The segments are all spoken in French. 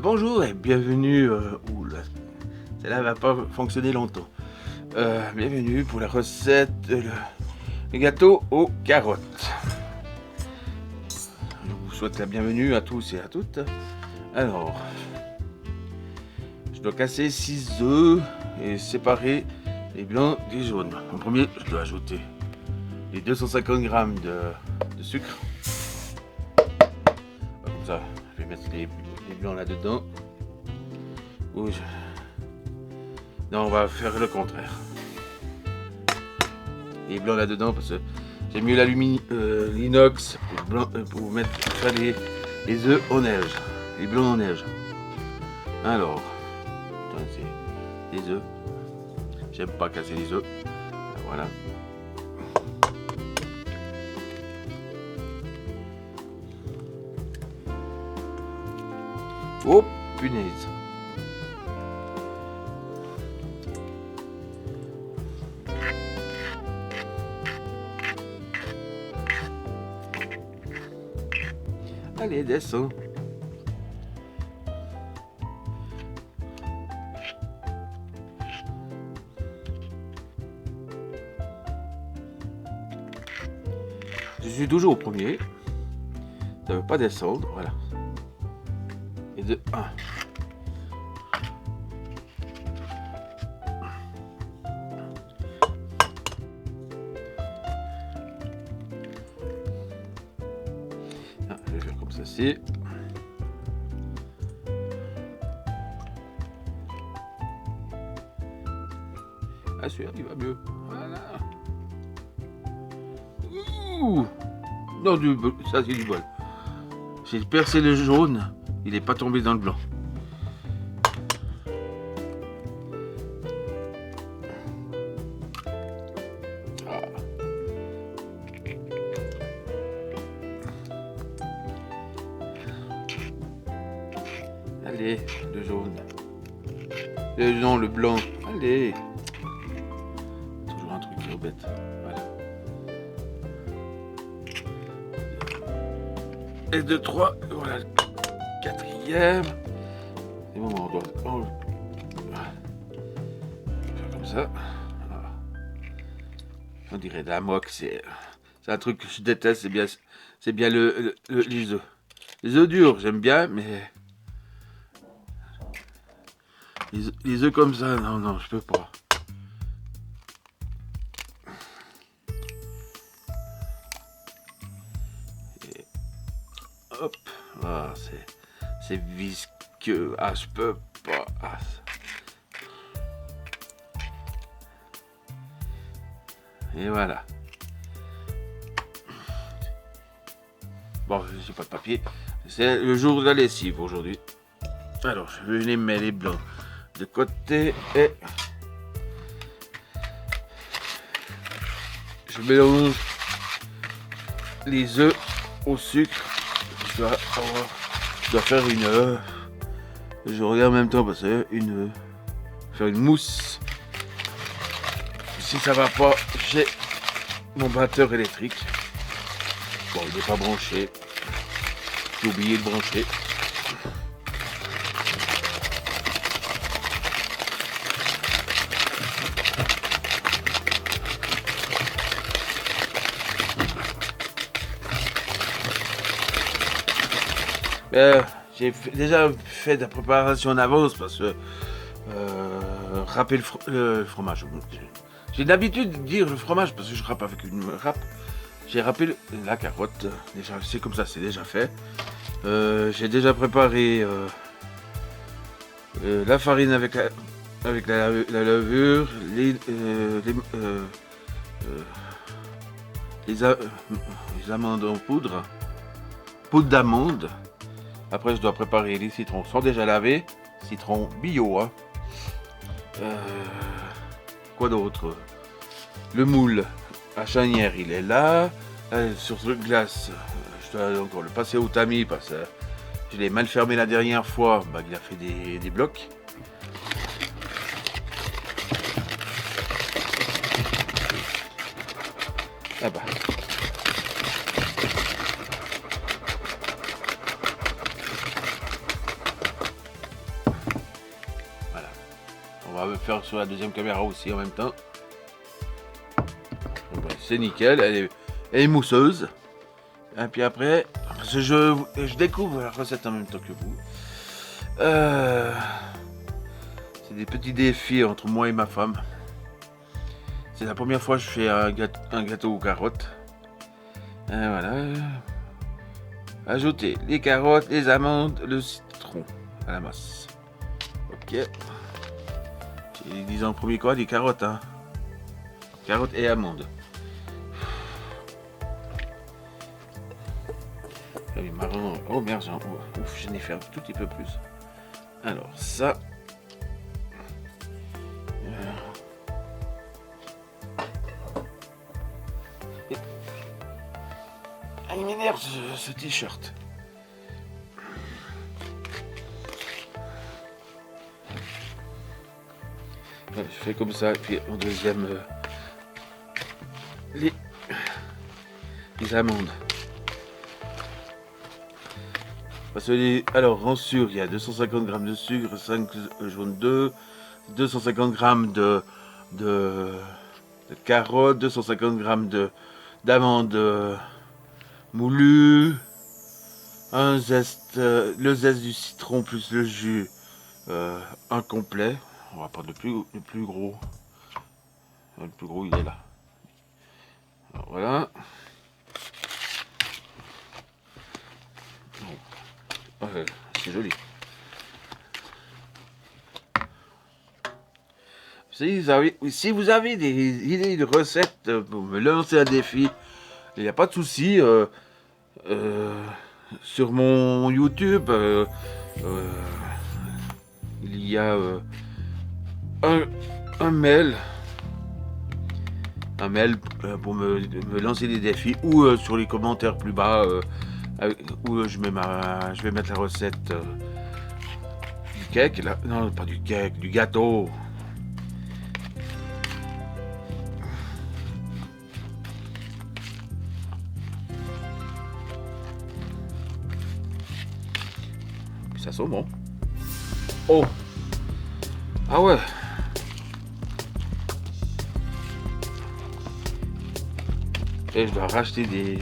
Bonjour et bienvenue. Oula, celle-là va pas fonctionner longtemps. Bienvenue pour la recette le gâteau aux carottes. Je vous souhaite la bienvenue à tous et à toutes. Alors, je dois casser 6 œufs et séparer les blancs des jaunes. En premier, je dois ajouter les 250 g de sucre. Comme ça, je vais mettre les blancs là-dedans. Non, on va faire le contraire. Les blancs là-dedans parce que j'ai mieux l'inox pour faire les œufs en neige. Les blancs en neige. Alors, c'est des œufs. J'aime pas casser les œufs. Voilà. Oh punaise. Allez, descends. Je suis toujours au premier. Ça ne veut pas descendre, voilà. Et de 1. Je vais faire comme ça, c'est. Ah, celui-là, il va mieux. Voilà. Ouh. Non, ça, c'est du bol. J'ai percé le jaune, il n'est pas tombé dans le blanc. Allez, le jaune. Non, le blanc. Allez. Toujours un truc qui embête. Voilà. Et 2, 3. Voilà le quatrième. Et bon, on doit faire comme ça. Voilà. On dirait de la moque. C'est un truc que je déteste. C'est bien les œufs. Les œufs durs, j'aime bien, mais les œufs comme ça, non, je peux pas. Et hop, ah, c'est visqueux. Ah, je peux pas. Ah, et voilà. Bon, j'ai pas de papier. C'est le jour de la lessive aujourd'hui. Alors, je les mets les blancs de côté et je mélange les œufs au sucre. Je dois faire je regarde en même temps parce que faire une mousse. Si ça va pas, j'ai mon batteur électrique. Bon, il n'est pas branché. J'ai oublié de brancher. J'ai déjà fait de la préparation en avance parce que râper le fromage. J'ai l'habitude de dire le fromage parce que je râpe avec une râpe. J'ai râpé la carotte. Déjà, c'est comme ça, c'est déjà fait. J'ai déjà préparé la farine avec la levure, les amandes en poudre d'amandes. Après, je dois préparer les citrons. Ils sont déjà lavés. Citron bio. Hein. Quoi d'autre? Le moule à chanière, il est là. Sur le glace, je dois encore le passer au tamis parce que je l'ai mal fermé la dernière fois. Bah, il a fait des blocs. Ah bah. Voilà. On va le faire sur la deuxième caméra aussi en même temps. Bon, c'est nickel, elle est mousseuse. Et puis après, je découvre la recette en même temps que vous. C'est des petits défis entre moi et ma femme. C'est la première fois que je fais un gâteau aux carottes. Et voilà. Ajouter les carottes, les amandes, le citron à la masse. Ok. Ils disent en premier quoi? Les carottes, hein. Carottes et amandes. Les marrons. Oh merde, ouf, j'en ai fait un tout petit peu plus. Alors ça. Ah, il m'énerve ce t-shirt. Ouais, je fais comme ça, et puis en deuxième, les amandes. Parce que alors en sucre, il y a 250 g de sucre, 5 jaune d'œuf, 250 g de carottes, 250 g d'amandes moulues, un zeste, le zeste du citron plus le jus incomplet. On va prendre le plus gros. Le plus gros, il est là. Alors, voilà. C'est joli. Si vous avez des idées de recettes pour me lancer un défi, il n'y a pas de souci. Sur mon YouTube, il y a un mail pour me lancer des défis, ou sur les commentaires plus bas où je vais mettre la recette du cake, là. Non, pas du cake, du gâteau. Ça sent bon. Oh. Ah ouais. Et je dois racheter du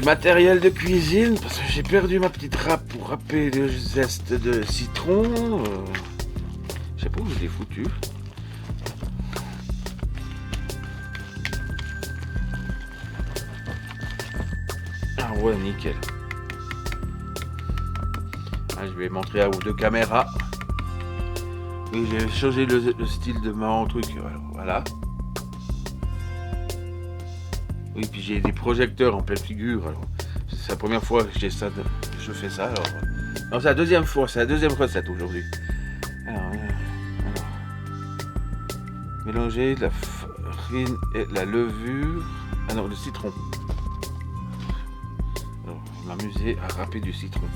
matériel de cuisine parce que j'ai perdu ma petite râpe pour râper le zeste de citron. Je sais pas où je l'ai foutu. Ah ouais, nickel. Ah, je vais montrer à vous deux caméras. Oui, j'ai changé le style de mon truc. Alors, voilà. Oui, puis j'ai des projecteurs en pleine figure. Alors, c'est la première fois que je fais ça. Alors, non, c'est la deuxième fois, c'est la deuxième recette aujourd'hui. Alors, mélanger la farine et la levure. Ah non, le citron. Alors, je vais m'amuser à râper du citron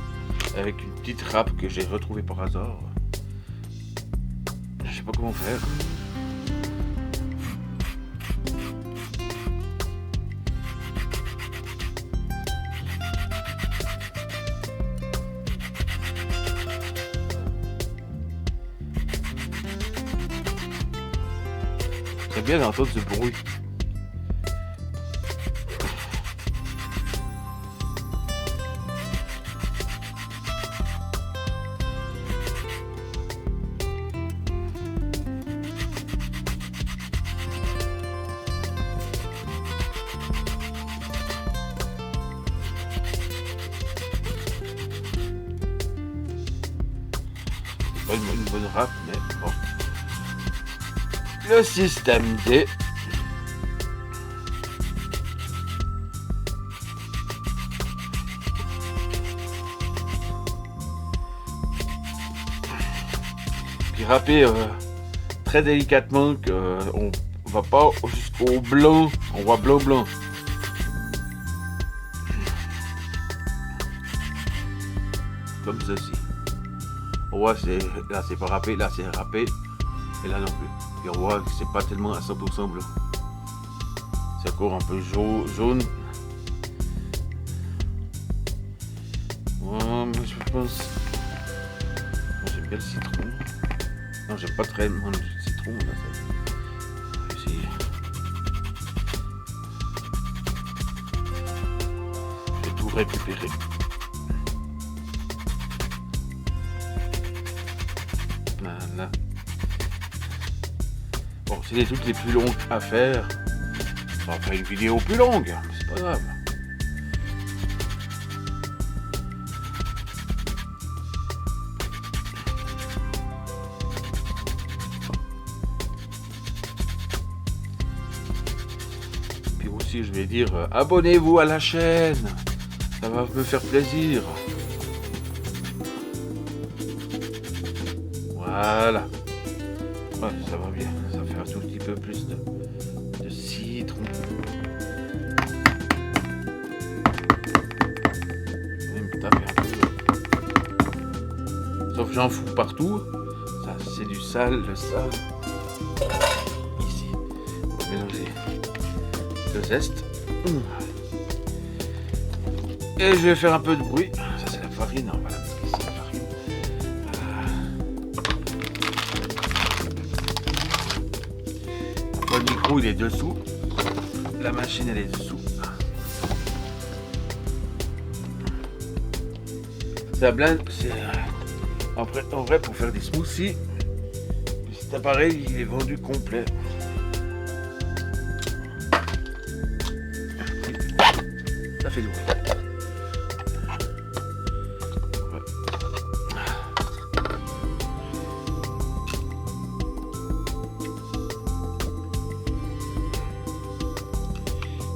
avec une petite râpe que j'ai retrouvée par hasard. Je sais pas comment faire. C'est bien d'entendre ce bruit. Pas une bonne râpe, mais bon. Le système D. Puis râper très délicatement, qu'on va pas jusqu'au blanc. On voit blanc. Comme ceci. On voit, là c'est pas râpé, là c'est râpé, et là non plus. Et on voit que c'est pas tellement à 100% blanc. C'est encore un peu jaune. Oh, mais je pense... Bon, j'aime bien le citron. Non, j'aime pas très le citron. Là, ça... Je vais essayer. Je vais tout récupérer. Voilà. Bon, c'est des trucs les plus longs à faire. On va faire une vidéo plus longue, mais c'est pas grave. Puis aussi, je vais dire, abonnez-vous à la chaîne. Ça va me faire plaisir. Voilà. Ouais, ça va bien. Ça fait un tout petit peu plus de citron. Je vais me taper un peu. Sauf que j'en fous partout. Ça, c'est du sale, le sale. Ici. On va mélanger le zeste. Et je vais faire un peu de bruit. Ça, c'est la farine. Voilà, parce que c'est la farine. Le micro il est dessous, la machine elle est dessous. Ça blinde, c'est en vrai pour faire des smoothies, cet appareil il est vendu complet. Ça fait du bruit.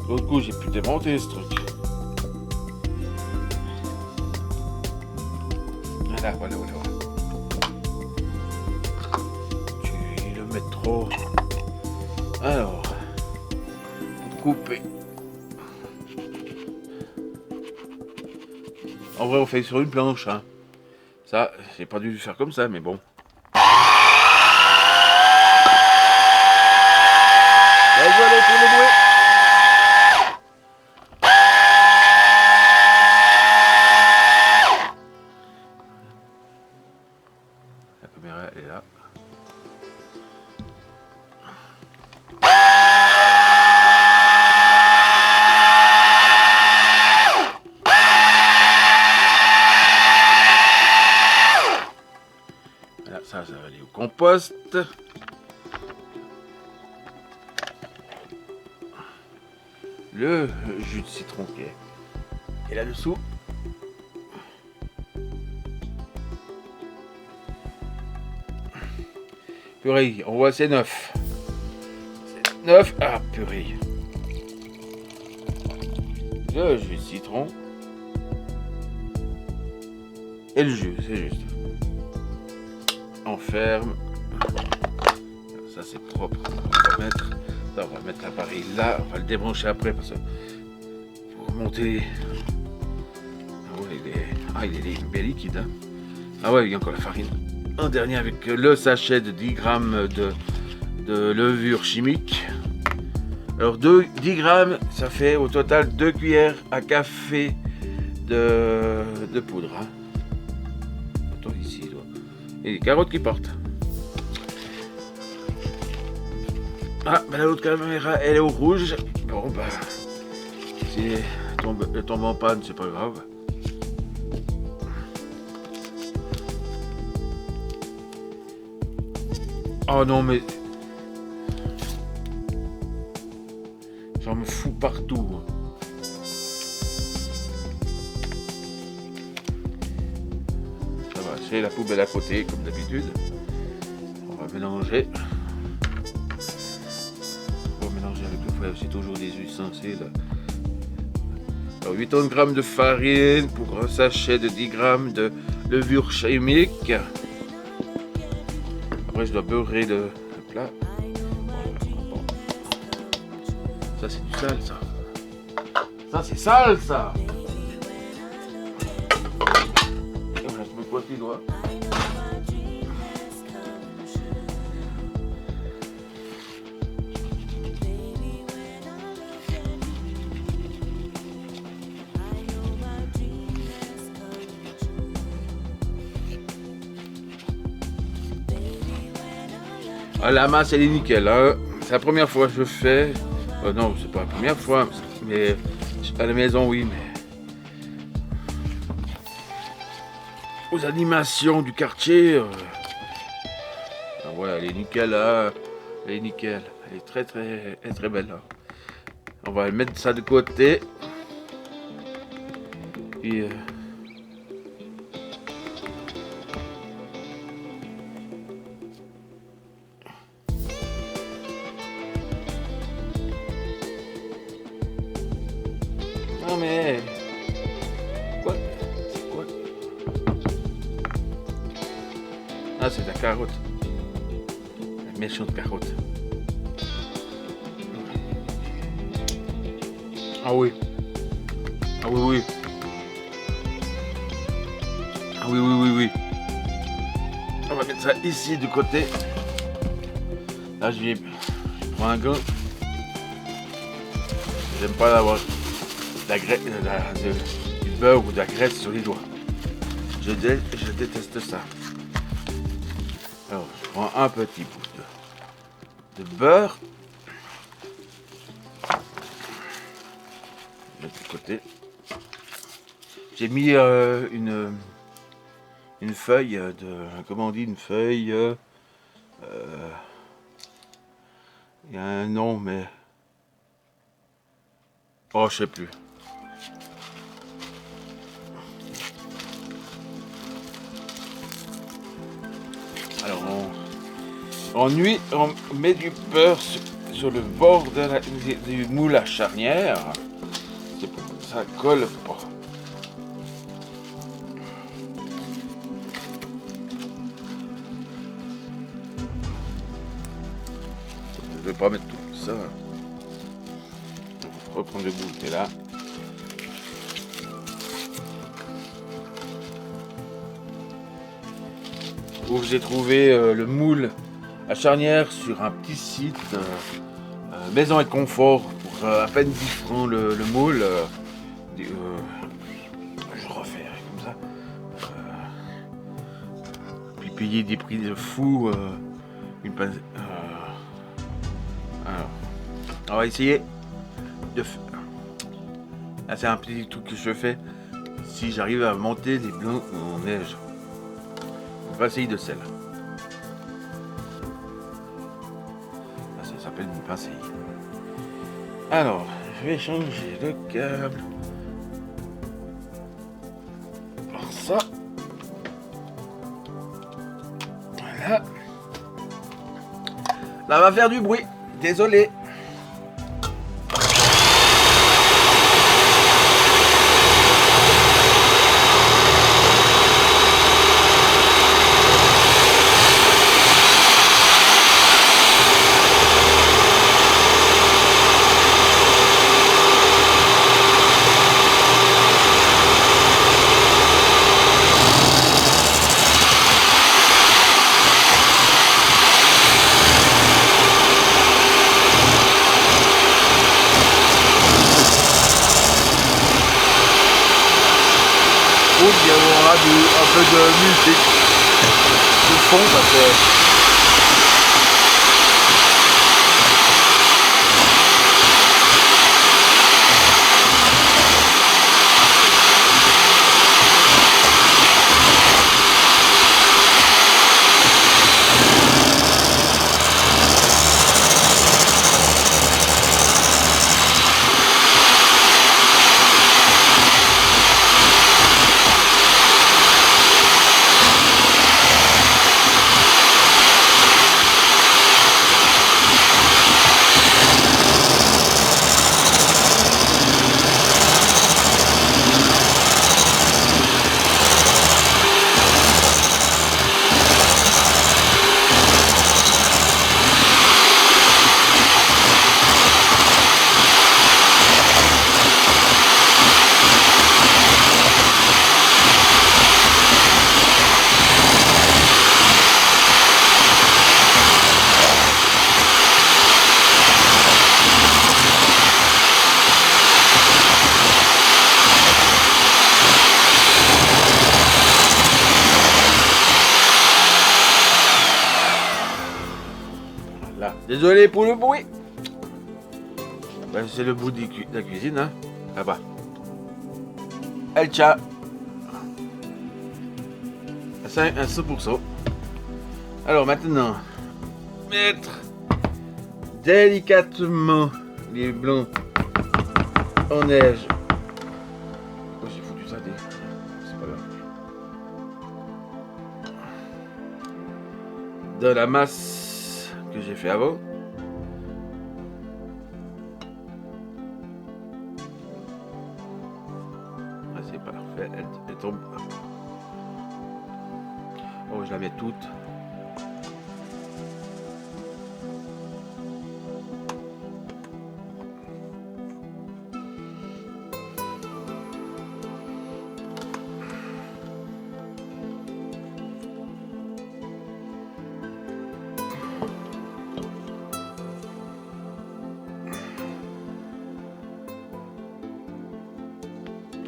L'autre coup, j'ai pu démonter ce truc. Voilà. Tu le mets trop. Alors, couper. En vrai, on fait sur une planche. Hein. Ça, j'ai pas dû le faire comme ça, mais bon. Désolé pour le bruit. La caméra elle est là. Voilà, ça va aller au compost. Le jus de citron qui est là-dessous. Purée, on voit c'est 9. C'est 9. Ah, purée. Le jus de citron. Et le jus, c'est juste. On ferme. Ça c'est propre. On va mettre l'appareil là. On va le débrancher après parce que pour remonter. Ah, il est bien liquide. Hein. Ah ouais, il y a encore la farine. Un dernier avec le sachet de 10 grammes de levure chimique. Alors 10 grammes, ça fait au total 2 cuillères à café de poudre. Hein. Attends ici. Et les carottes qui partent. Ah, ben l'autre caméra, elle est au rouge. Bon, bah, si elle tombe en panne, c'est pas grave. Oh non, mais... J'en me fous partout. Ça va, j'ai la poubelle à côté, comme d'habitude. On va mélanger. On va mélanger avec le fouet, c'est toujours des ustensiles. Alors, 80 grammes de farine pour un sachet de 10 grammes de levure chimique. Après, je dois beurrer le plat. Ça, c'est du sale, ça. Ça, c'est sale, ça. Et voilà, je me coiffe les doigts. Ah, la masse elle est nickel. Hein. C'est la première fois que je fais. Non, c'est pas la première fois, mais à la maison oui, mais aux animations du quartier. Ah, voilà, elle est nickel là. Elle est nickel. Elle est très belle là. On va mettre ça de côté. Et non mais quoi? C'est quoi? Ah, c'est de la carotte. La méchante carotte. Ah oui. Ah oui, oui. Ah oui, oui, oui, oui. On va mettre ça ici de côté. Là, je prends un gant. J'aime pas avoir du beurre ou de la graisse sur les doigts. Je déteste ça. Alors, je prends un petit bout de beurre. Je mets de côté. J'ai mis une feuille de... Comment on dit une feuille il y a un nom, mais... Oh, je sais plus. Alors, on met du beurre sur le bord du moule à charnière. C'est pour que ça colle pas. Je vais pas mettre tout ça. On va reprendre le bout qui est là. Où j'ai trouvé le moule à charnière sur un petit site Maison et Confort pour à peine 10 francs le moule. Je refais comme ça. Puis payer des prix de fou. Alors, on va essayer de faire. Là, c'est un petit truc que je fais. Si j'arrive à monter les blancs en neige. On va essayer de sel. Ça s'appelle une pince. Alors, je vais changer le câble. Alors ça. Voilà. Là, va faire du bruit. Désolé. Il y aura un peu de musique de fond parce que Désolé pour le bruit. Ben, c'est le bruit de la cuisine, hein. Là-bas. El chat. Un 100%. Alors maintenant, mettre délicatement les blancs en neige. Oh, j'ai foutu ça, c'est pas grave. Dans la masse que j'ai fait avant. Ah, c'est parfait, elle tombe. Oh, je la mets toute.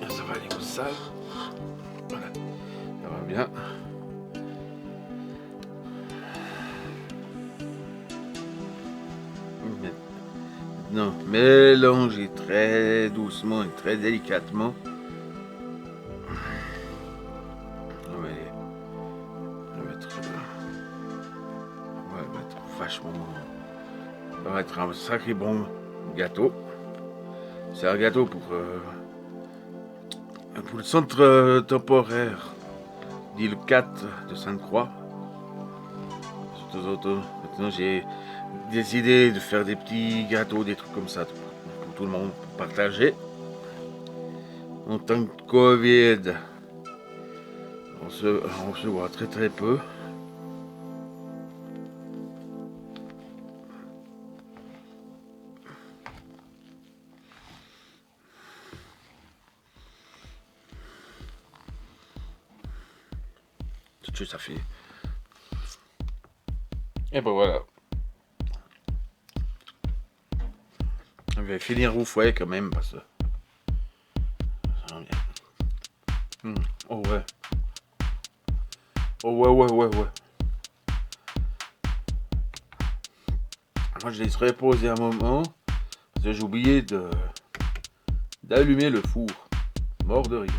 Ça va aller au sale. Voilà, ça va bien. Maintenant, mélangez très doucement et très délicatement. On va mettre vachement. Ça va être un sacré bon gâteau. C'est un gâteau pour le centre temporaire d'île 4 de Sainte-Croix. Maintenant, j'ai décidé de faire des petits gâteaux, des trucs comme ça pour tout le monde, pour partager. En temps de Covid, on se voit très très peu. Tout de suite, ça fait. Et ben voilà. Je vais finir au fouet quand même parce que. Ça va bien. Oh ouais. Oh ouais. Moi je laisserai poser un moment. Parce que j'ai oublié d'allumer le four. Mort de rire.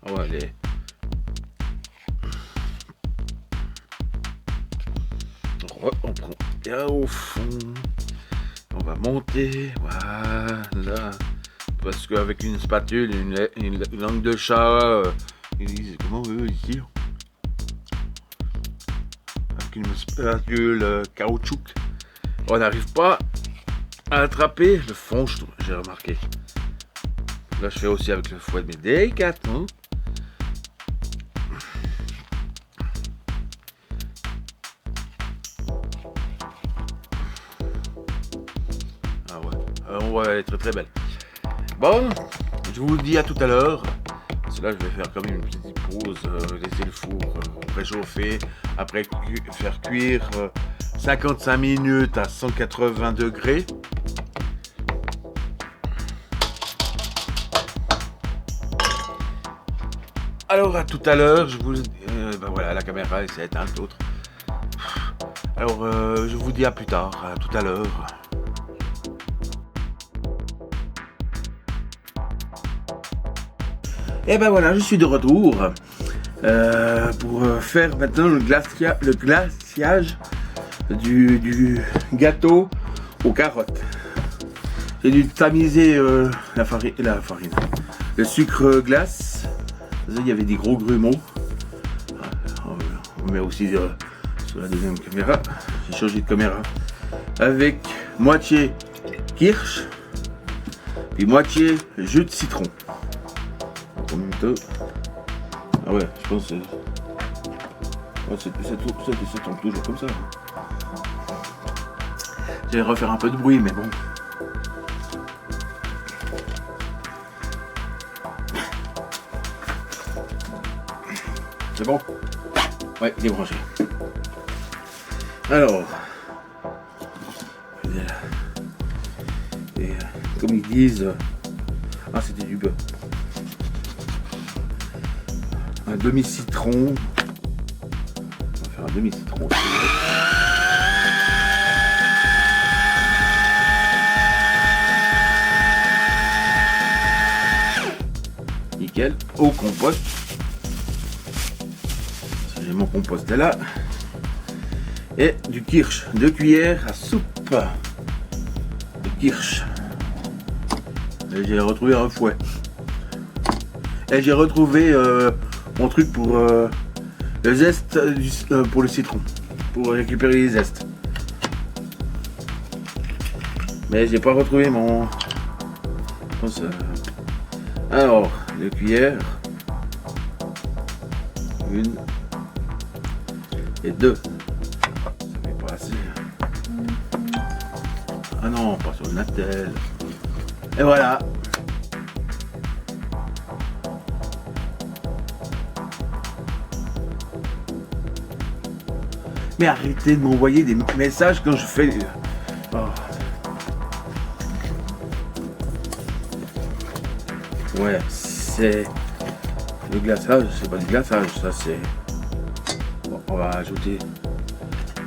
Oh allez. On prend bien au fond. On va monter. Voilà. Parce qu'avec une spatule, une langue de chat, ils disent comment eux ici. Avec une spatule caoutchouc, on n'arrive pas à attraper le fond, j'ai remarqué. Là, je fais aussi avec le fouet, mais délicatement. Ah ouais, elle est très très belle. Bon, je vous dis à tout à l'heure. Parce que là, je vais faire quand même une petite pause, laisser le four réchauffer. Après, faire cuire 55 minutes à 180 degrés. Alors, à tout à l'heure. Je vous... ben voilà, la caméra, elle s'est éteinte, l'autre. Alors, je vous dis à plus tard, à tout à l'heure. Et ben voilà, je suis de retour pour faire maintenant le glaciage du gâteau aux carottes. J'ai dû tamiser la farine, le sucre glace. Il y avait des gros grumeaux. On met aussi sur la deuxième caméra. J'ai changé de caméra. Avec moitié kirsch et moitié jus de citron. Ah ouais, je pense que ça tombe toujours comme ça. J'allais refaire un peu de bruit, mais bon. C'est bon? Ouais, il est branché. Alors, comme ils disent, c'était du beurre. un demi-citron. On va faire un demi-citron. Nickel. Au compost. J'ai mon compost là. Et du kirsch. 2 cuillères à soupe de kirsch. Et j'ai retrouvé un fouet. Et j'ai retrouvé mon truc pour le zeste pour le citron. Pour récupérer les zestes. Mais j'ai pas retrouvé mon... Alors, 2 cuillères. 1 et 2. Ça fait pas assez. Ah non, pas sur le Natel. Et voilà. Mais arrêtez de m'envoyer des messages quand je fais... Oh. Ouais, c'est... Le glaçage, c'est pas du glaçage, ça c'est... Bon, on va ajouter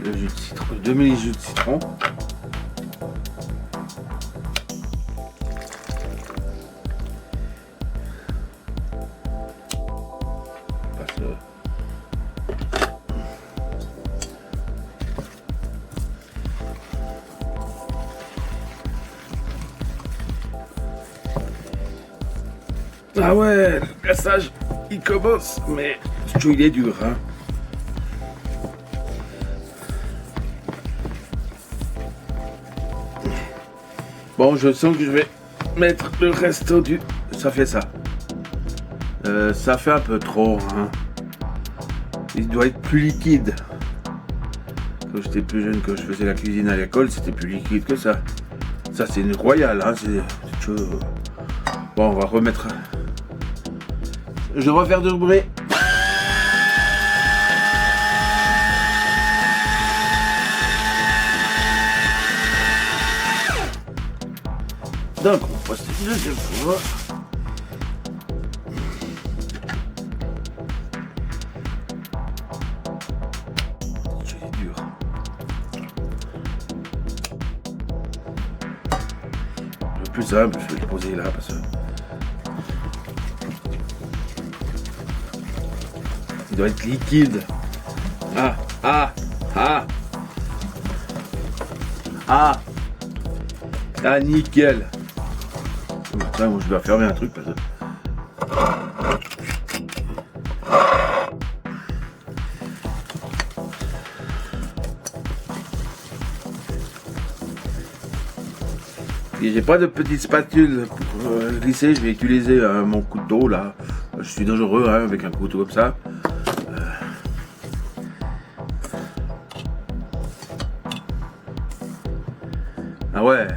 le jus de citron, 2 ml-jus de citron. Ah ouais, le glaçage, il commence, mais il est dur, hein. Bon, je sens que je vais mettre le reste du... Ça fait ça. Ça fait un peu trop, hein. Il doit être plus liquide. Quand j'étais plus jeune, quand je faisais la cuisine à l'école, c'était plus liquide que ça. Ça, c'est une royale, hein. Bon, on va remettre... Je vais refaire du bruit. Donc, on passe une deuxième fois. C'est dur. Le plus simple, je vais le poser là parce que... Il doit être liquide. Ah, nickel. Tiens, moi je dois fermer un truc parce que... Et j'ai pas de petite spatule pour glisser, je vais utiliser mon couteau là. Je suis dangereux hein, avec un couteau comme ça. Ah ouais,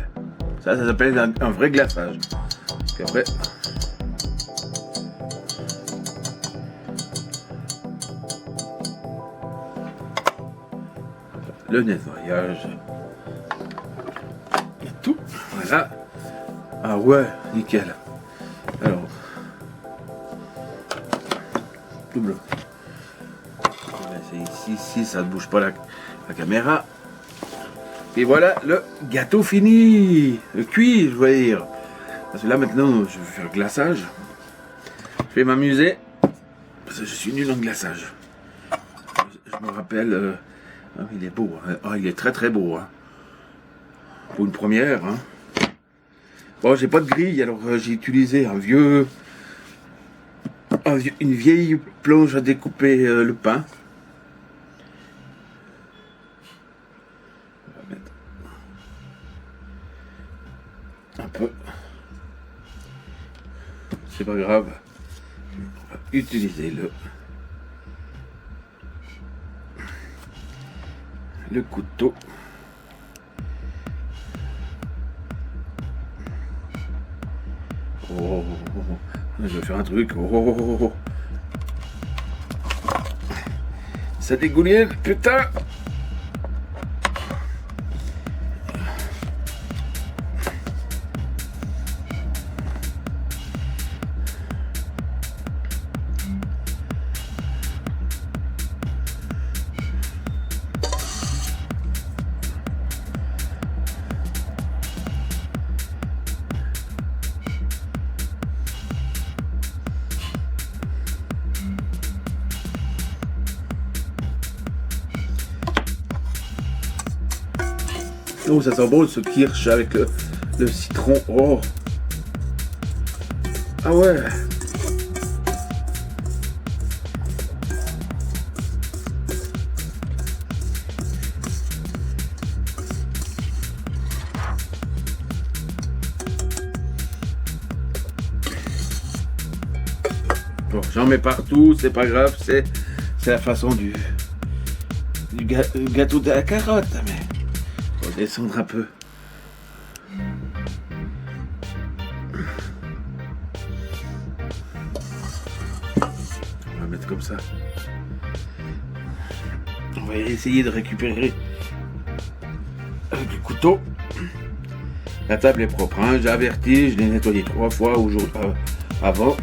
ça s'appelle un vrai glaçage. Puis après, le nettoyage et tout. Voilà. Ah ouais, nickel. Alors, double. C'est ici, ça ne bouge pas la caméra. Et voilà le gâteau fini, le cuit, je veux dire. Parce que là maintenant, je vais faire le glaçage. Je vais m'amuser parce que je suis nul en glaçage. Je me rappelle, il est beau, hein. Oh, il est très très beau, hein. Pour une première. Hein. Bon, j'ai pas de grille, alors j'ai utilisé une vieille planche à découper le pain. Un peu, c'est pas grave, on va utiliser le couteau. Oh, je vais faire un truc. Oh. Ça dégouline, putain. Oh, ça sent bon ce kirsch avec le citron. Oh. Ah ouais. Bon, j'en mets partout, c'est pas grave, c'est la façon du gâteau de la carotte, mais faut descendre un peu. On va mettre comme ça. On va essayer de récupérer avec le couteau. La table est propre, hein, j'ai averti, je l'ai nettoyé 3 fois avant.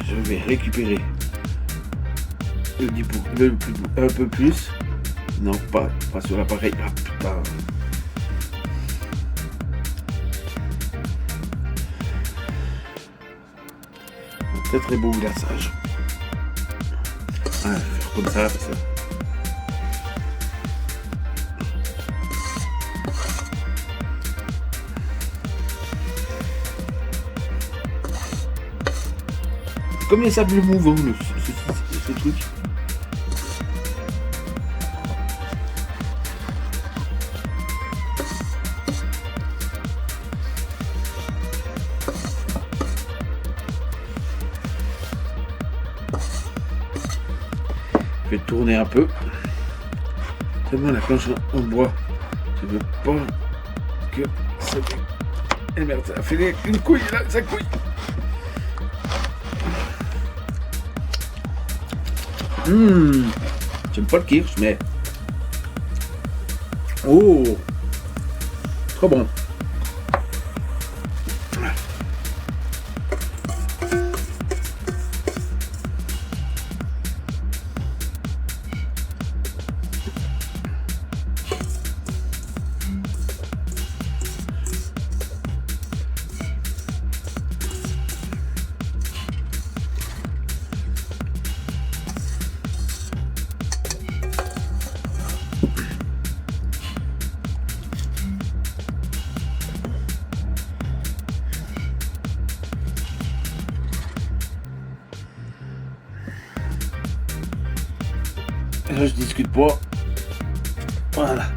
Je vais récupérer un peu plus. Non, pas sur l'appareil. Ah putain. Un très beau glaçage. Ah, faire comme ça. Comme les sables mouvants, ce truc. Je vais tourner un peu. C'est bon, la planche en bois. Je veux pas que ça... Eh merde, ça a fait une couille là, ça couille. J'aime pas le kirsch, mais... Oh, trop bon. Là, je discute pas. Voilà.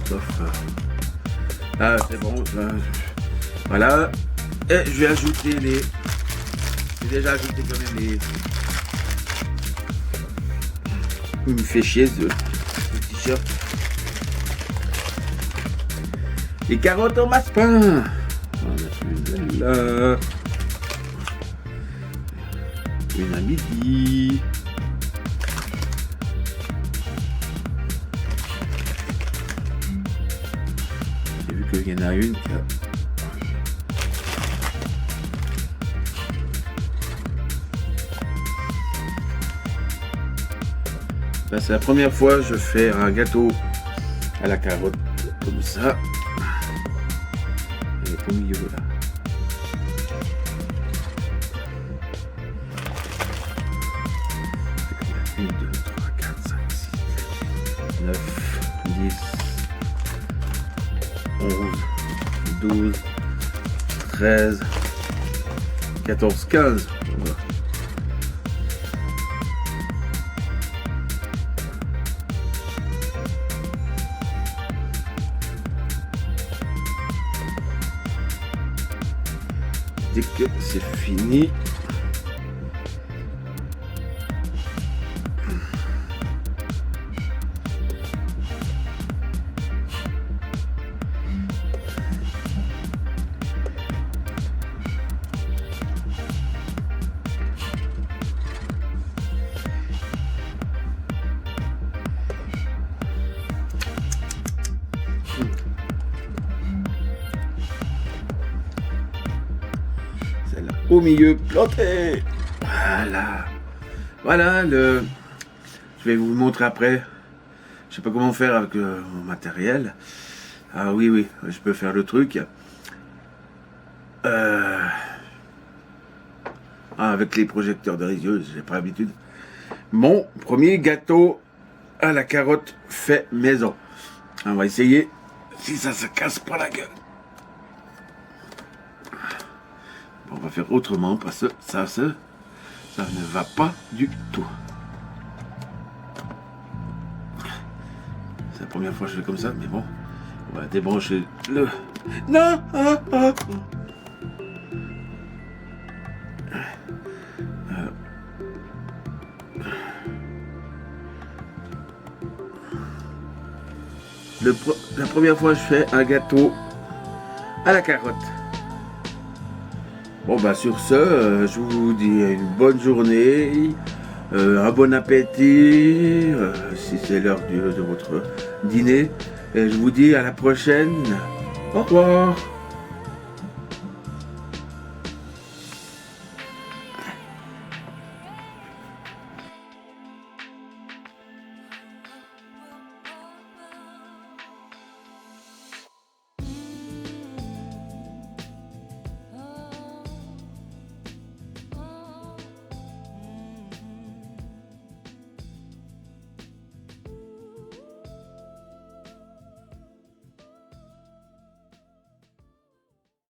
Sauf. Ah, c'est bon. Là, voilà. Et je vais ajouter les. J'ai déjà ajouté quand même les. Il me fait chier ce t-shirt. Les carottes en masse-pain. On va mettre une là. Une à midi. J'ai vu qu'il y en a une qui a... Là, c'est la première fois que je fais un gâteau à la carotte comme ça. Il est au milieu là. 1, 2, 3, 4, 5, 6, 9, 10, 11, 12, 13, 14, 15. Voilà. Dès que c'est fini, celle-là au milieu planté. Voilà. Voilà le. Je vais vous montrer après. Je sais pas comment faire avec mon matériel. Ah oui, oui, je peux faire le truc. Avec les projecteurs de réseau, j'ai pas l'habitude. Mon premier gâteau à la carotte fait maison. On va essayer si ça se casse pas la gueule. On va faire autrement parce que ça ne va pas du tout. C'est la première fois que je fais comme ça, mais bon, on va débrancher le... Non. La première fois que je fais un gâteau à la carotte. Bon bah sur ce, je vous dis une bonne journée, un bon appétit, si c'est l'heure de votre dîner. Et je vous dis à la prochaine. Au revoir.